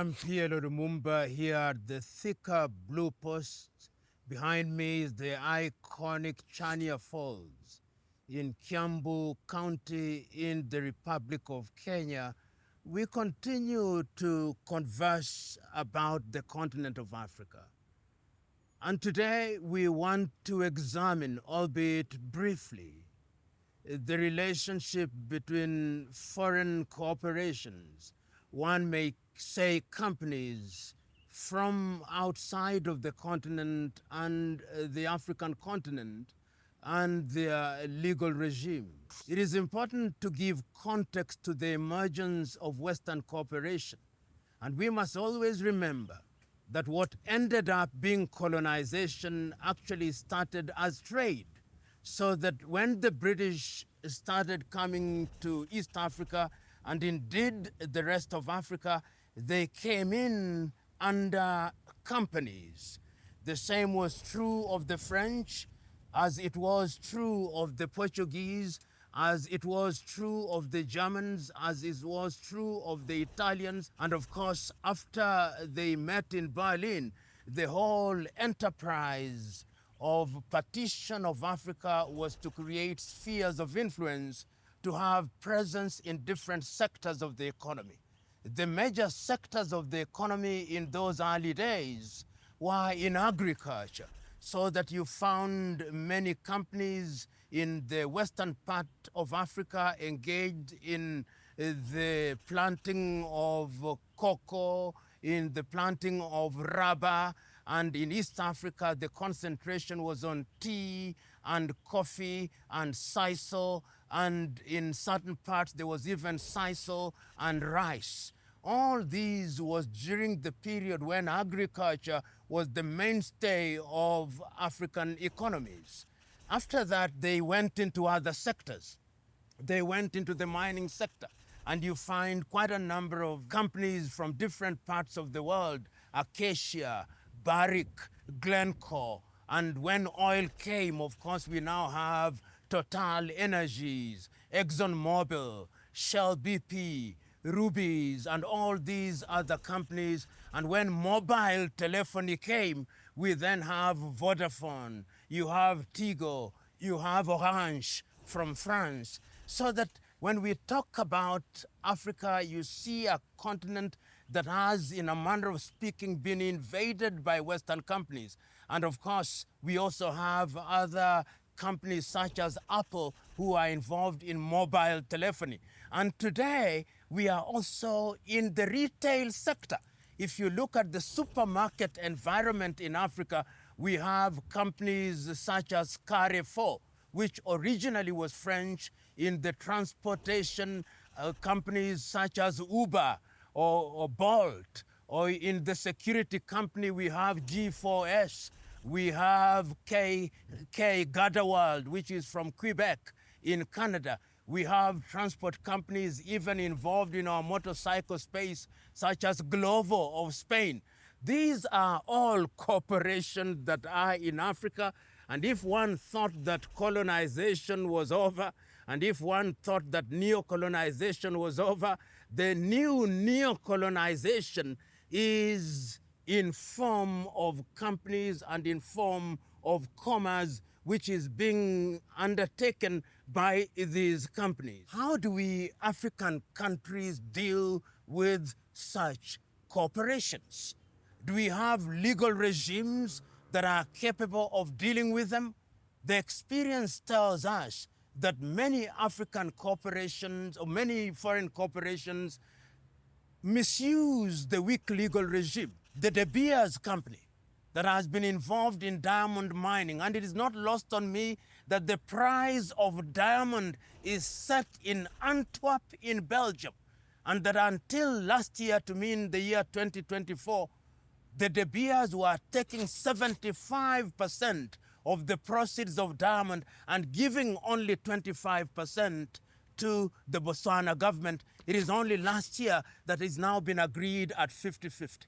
I'm PLO Lumumba here at the thicker blue post. Behind me is the iconic Chania Falls in Kiambu County in the Republic of Kenya. We continue to converse about the continent of Africa. And today we want to examine, albeit briefly, the relationship between foreign corporations, one may say companies from outside of the continent and the African continent, and their legal regime. It is important to give context to the emergence of Western cooperation. And we must always remember that what ended up being colonization actually started as trade. So that when the British started coming to East Africa, and indeed the rest of Africa, they came in under companies. The same was true of the French, as it was true of the Portuguese, as it was true of the Germans, as it was true of the Italians. And of course, after they met in Berlin, the whole enterprise of partition of Africa was to create spheres of influence, to have presence in different sectors of the economy. The major sectors of the economy in those early days were in agriculture, so that you found many companies in the western part of Africa engaged in the planting of cocoa, in the planting of rubber, and in East Africa, the concentration was on tea and coffee and sisal, and in certain parts there was even sisal and rice. All these was during the period when agriculture was the mainstay of African economies. After that, they went into other sectors. They went into the mining sector, and you find quite a number of companies from different parts of the world, Acacia, Barrick, Glencore, and when oil came, of course, we now have Total Energies, ExxonMobil, Shell BP, Rubies, and all these other companies. And when mobile telephony came, we then have Vodafone, you have Tigo, you have Orange from France. So that when we talk about Africa, you see a continent that has, in a manner of speaking, been invaded by Western companies. And of course, we also have other companies such as Apple who are involved in mobile telephony. And today, we are also in the retail sector. If you look at the supermarket environment in Africa, we have companies such as Carrefour, which originally was French, in the transportation companies such as Uber or Bolt, or in the security company we have G4S, we have K Gadaworld, which is from Quebec in Canada. We have transport companies even involved in our motorcycle space, such as Glovo of Spain. These are all corporations that are in Africa. And if one thought that colonization was over, and if one thought that neo-colonization was over, the new neo-colonization is in form of companies and in form of commerce, which is being undertaken by these companies. How do we African countries deal with such corporations? Do we have legal regimes that are capable of dealing with them? The experience tells us that many African corporations or many foreign corporations misuse the weak legal regime. The De Beers company that has been involved in diamond mining, and it is not lost on me that the price of diamond is set in Antwerp in Belgium, and that until last year, to mean the year 2024, the De Beers were taking 75% of the proceeds of diamond and giving only 25% to the Botswana government. It is only last year that it's now been agreed at 50-50.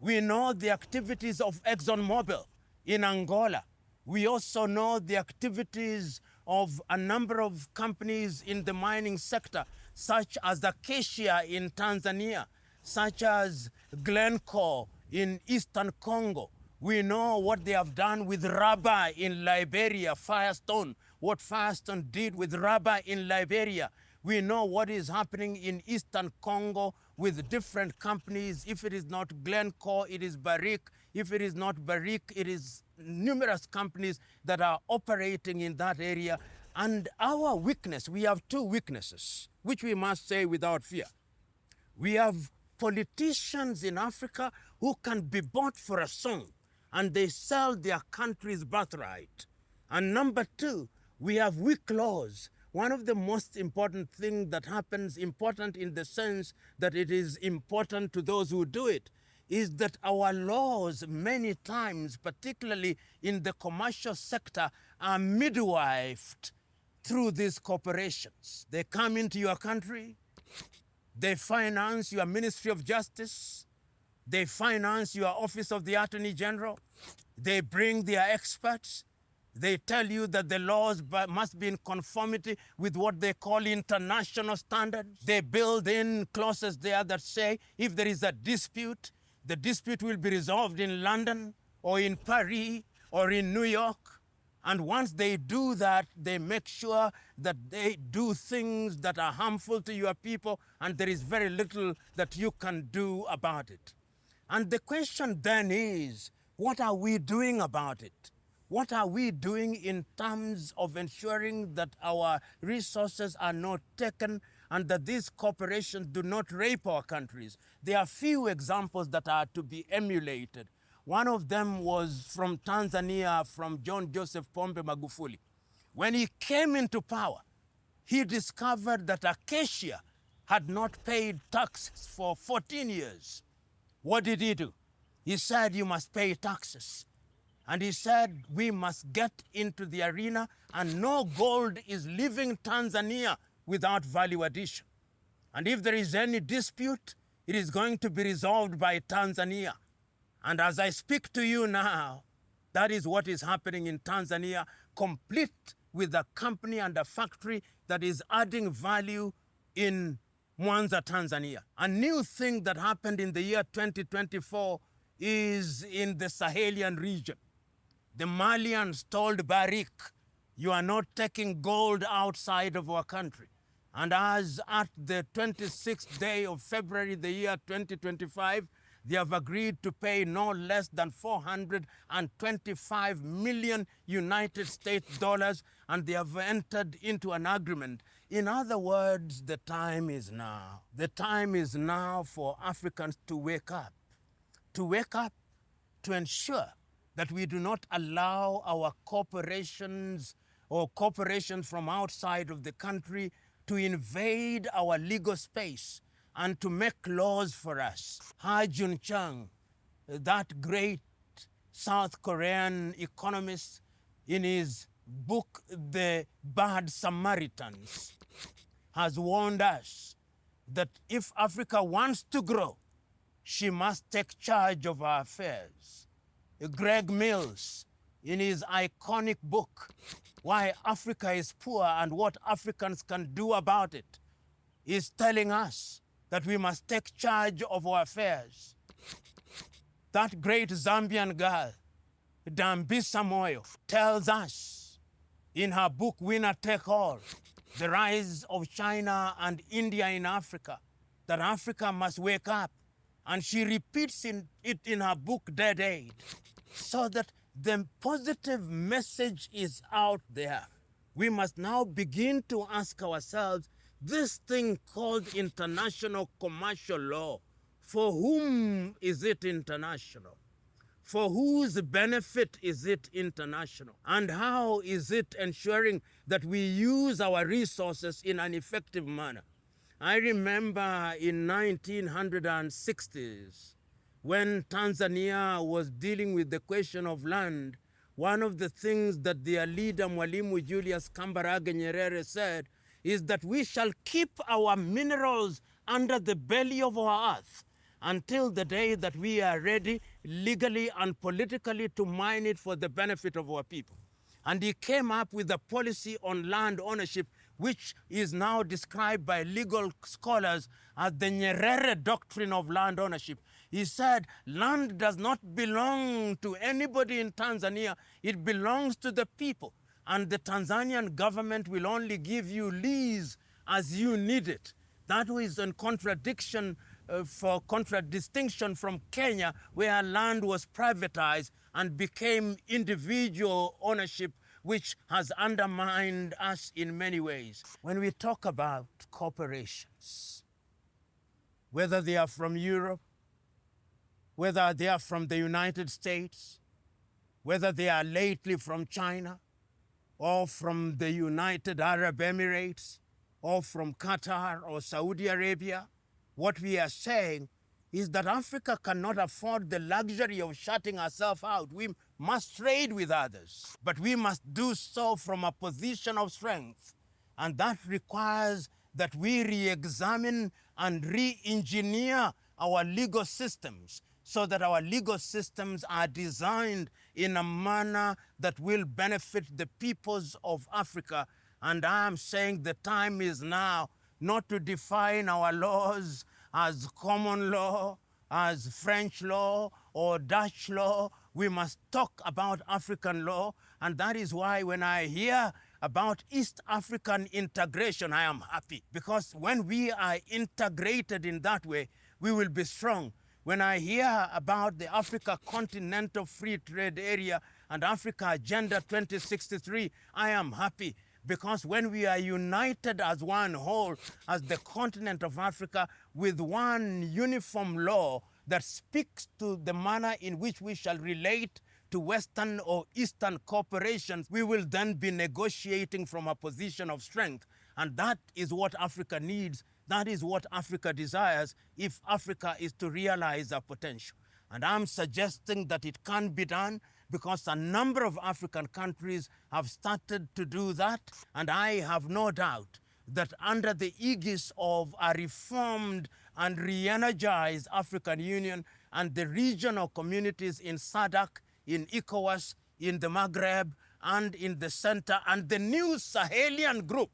We know the activities of ExxonMobil in Angola. We also know the activities of a number of companies in the mining sector, such as Acacia in Tanzania. such as Glencore in Eastern Congo. We know what they have done with rubber in Liberia, Firestone, what Firestone did with rubber in Liberia. We know what is happening in Eastern Congo with different companies. If it is not Glencore, it is Barrick. If it is not Barrick, it is numerous companies that are operating in that area. And our weakness, we have two weaknesses, which we must say without fear. We have politicians in Africa who can be bought for a song, and they sell their country's birthright. And number two, we have weak laws. One of the most important things that happens, important in the sense that it is important to those who do it, is that our laws many times, particularly in the commercial sector, are midwifed through these corporations. They come into your country, they finance your Ministry of Justice, they finance your Office of the Attorney General, they bring their experts, they tell you that the laws must be in conformity with what they call international standards. They build in clauses there that say if there is a dispute, the dispute will be resolved in London or in Paris or in New York. And once they do that, they make sure that they do things that are harmful to your people, and there is very little that you can do about it. And the question then is, what are we doing about it? What are we doing in terms of ensuring that our resources are not taken and that these corporations do not rape our countries? There are few examples that are to be emulated. One of them was from Tanzania, from John Joseph Pombe Magufuli. When he came into power, he discovered that Acacia had not paid taxes for 14 years. What did he do? He said, you must pay taxes. And he said, we must get into the arena, and no gold is leaving Tanzania without value addition. And if there is any dispute, it is going to be resolved by Tanzania. And as I speak to you now, that is what is happening in Tanzania, complete with a company and a factory that is adding value in Mwanza, Tanzania. A new thing that happened in the year 2024 is in the Sahelian region. The Malians told Barrick, you are not taking gold outside of our country. And as at the 26th day of February, the year 2025, they have agreed to pay no less than 425 million United States dollars, and they have entered into an agreement. In other words, the time is now. The time is now for Africans to wake up to ensure that we do not allow our corporations or corporations from outside of the country to invade our legal space and to make laws for us. Ha Jun Chang, that great South Korean economist, in his book, The Bad Samaritans, has warned us that if Africa wants to grow, she must take charge of our affairs. Greg Mills, in his iconic book, Why Africa is Poor and What Africans Can Do About It, is telling us that we must take charge of our affairs. That great Zambian girl, Dambisa Moyo, tells us in her book, Winner Take All, The Rise of China and India in Africa, that Africa must wake up. And she repeats it in her book, Dead Aid, so that the positive message is out there. We must now begin to ask ourselves, this thing called international commercial law, for whom is it international? For whose benefit is it international? And how is it ensuring that we use our resources in an effective manner? I remember in 1960s, when Tanzania was dealing with the question of land, one of the things that their leader, Mwalimu Julius Kambarage Nyerere, said is that we shall keep our minerals under the belly of our earth until the day that we are ready legally and politically to mine it for the benefit of our people. And he came up with a policy on land ownership which is now described by legal scholars as the Nyerere doctrine of land ownership. He said, land does not belong to anybody in Tanzania. It belongs to the people. And the Tanzanian government will only give you lease as you need it. That was in contradistinction from Kenya, where land was privatized and became individual ownership, which has undermined us in many ways. When we talk about corporations, whether they are from Europe, whether they are from the United States, whether they are lately from China, or from the United Arab Emirates, or from Qatar or Saudi Arabia, what we are saying is that Africa cannot afford the luxury of shutting ourselves out. We must trade with others, but we must do so from a position of strength. And that requires that we re-examine and re-engineer our legal systems so that our legal systems are designed in a manner that will benefit the peoples of Africa. And I am saying the time is now not to define our laws as common law, as French law or Dutch law. We must talk about African law. And that is why when I hear about East African integration, I am happy. Because when we are integrated in that way, we will be strong. When I hear about the Africa Continental Free Trade Area and Africa Agenda 2063, I am happy. Because when we are united as one whole, as the continent of Africa, with one uniform law that speaks to the manner in which we shall relate to Western or Eastern corporations, we will then be negotiating from a position of strength. And that is what Africa needs. That is what Africa desires if Africa is to realize our potential. And I'm suggesting that it can be done because a number of African countries have started to do that. And I have no doubt that under the aegis of a reformed and re-energized African Union and the regional communities in SADC, in ECOWAS, in the Maghreb, and in the center, and the new Sahelian group,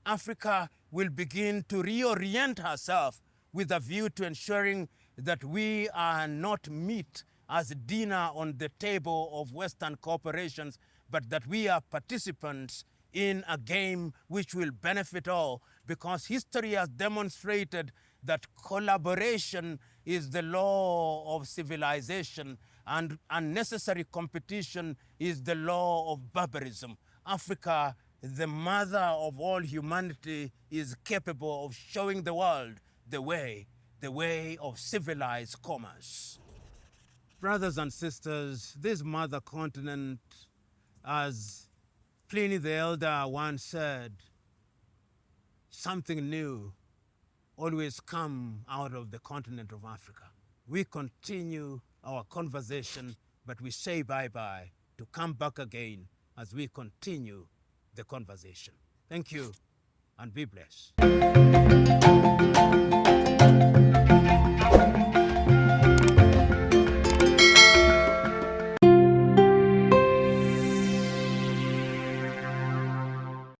Africa will begin to reorient herself with a view to ensuring that we are not meat as dinner on the table of Western corporations, but that we are participants in a game which will benefit all, because history has demonstrated that collaboration is the law of civilization and unnecessary competition is the law of barbarism. Africa, the mother of all humanity, is capable of showing the world the way of civilized commerce. Brothers and sisters, this mother continent, as Pliny the Elder once said, something new always comes out of the continent of Africa. We continue our conversation, but we say bye-bye to come back again as we continue the conversation. Thank you, and be blessed.